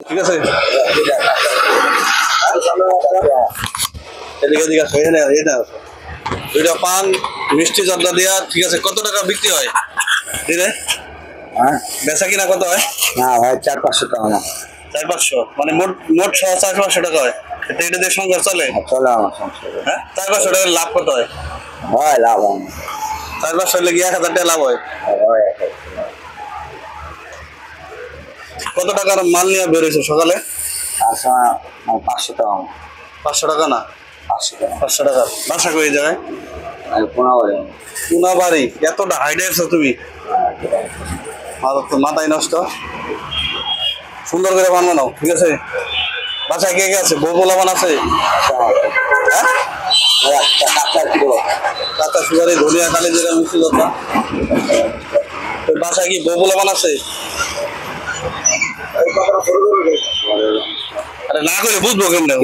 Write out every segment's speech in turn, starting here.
ঠিক আছে এদিকে এদিকে আছে এই না দুইটা পান মিষ্টি জর্দা দিয়া ঠিক আছে কত টাকা বিক্রি হয় দিনে হ্যাঁ বেচা কিনা কত হয় না ভাই 400-500 টাকা না 400-500 মানে মোট 400-500 টাকা হয় এটা দিয়ে সংসার চলে চলে আমার সংসার হ্যাঁ 400 টাকার লাভ কত হয় হয় লাভ হয় 400 হলে 1000 টাকা লাভ হয় কত টাকার মাল নিয়ে বেরোইছো সকালে 500 টাকা 500 টাকা না 500 টাকা বাসা কই জায়গায় পুনাবাড়ি এতটা হাইডে আছো তুমি মাথায় নষ্ট সুন্দর করে বানানো ঠিক আছে বাসায় কে কে আছে বউ পোলাপান আছে কাঁচা সুগারি ধনিয়া কালি জিরা মিষ্টি কথা বাসায় কি বউ পোলাপান আছে আরে না করে বুঝবো কেমনে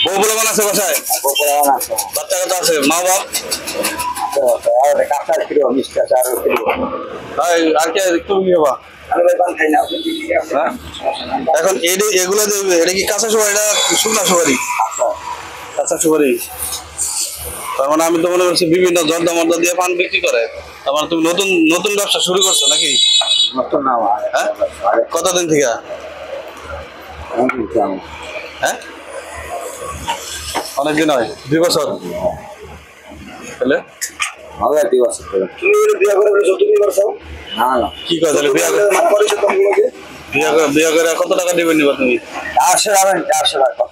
বউ পোলাপান আছে বাসায় বাচ্চা কাচ্চা আছে মা বাপ আর কে তুমি কি হবা এখন এগুলো দেবে এটা কি কাঁচা সুপারি এটা শুকনা সুপারি কাঁচা সুপারি তার মানে আমি তো মনে করছি বিভিন্ন জর্দা মর্দা দিয়ে পান বিক্রি করে তার মানে তুমি নতুন ব্যবসা শুরু করছো নাকি হ্যাঁ কতদিন থেকে হ্যাঁ অনেকদিন হয় 2 বছর তাহলে হবে 2 বছর তুমি বিয়ে করে তুমি করছো না না কি কথা বিয়ে করে কত টাকা দিবেন নিবা তুমি 400 টাকা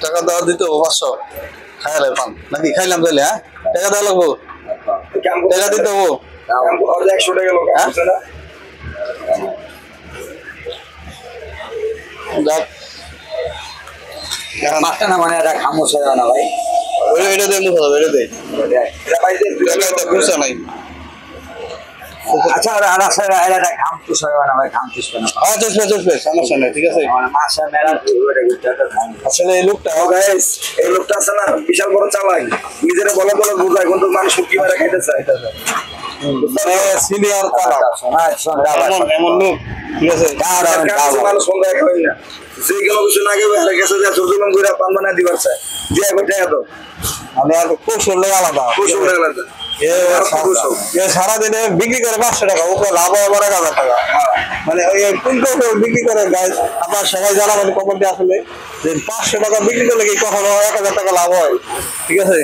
টাকা দেওয়া দিতে 500 খাইলে পান নাকি খাইলাম তাহলে হ্যাঁ টাকা দেওয়া লাগবো টাকা দিতে হবো 100 টাকা লোক আছে না মাছটা না মানে এটা খামোশ হয় না ভাই এটা দিয়ে মুখ হবে এটা দিয়ে এটা বাইরে খুশা নাই আচ্ছা আর আসলে এটা খামোশ হয় না ভাই খামোশ না হ্যাঁ চলবে সমস্যা নেই ঠিক আছে মাছটা মেলা আসলে এই লোকটা গাইস এই লোকটা আছে না বিশাল বড় চালাই নিজেরে বলা বোঝায় কিন্তু মানুষ কি মারা খাইতে চায় সিনিয়র এমন লোক ঠিক আছে মানুষ ফোন দেখা হয় না যে কোনো কিছু না গেবে আর গেছে যে চোদ্দ জন ঘুরে পান বানায় দিবার চায় দিয়ে করতে তো আমি আর কৌশল আলাদা সারাদিনে বিক্রি করে 500 টাকা ওকে লাভ হয় 1000 টাকা মানে ওই কুইন্টাল বিক্রি করে গাছ আপনার সবাই জানাবেন কমেন্টে আসলে যে 500 টাকা বিক্রি করলে কি কখনো 1000 টাকা লাভ হয় ঠিক আছে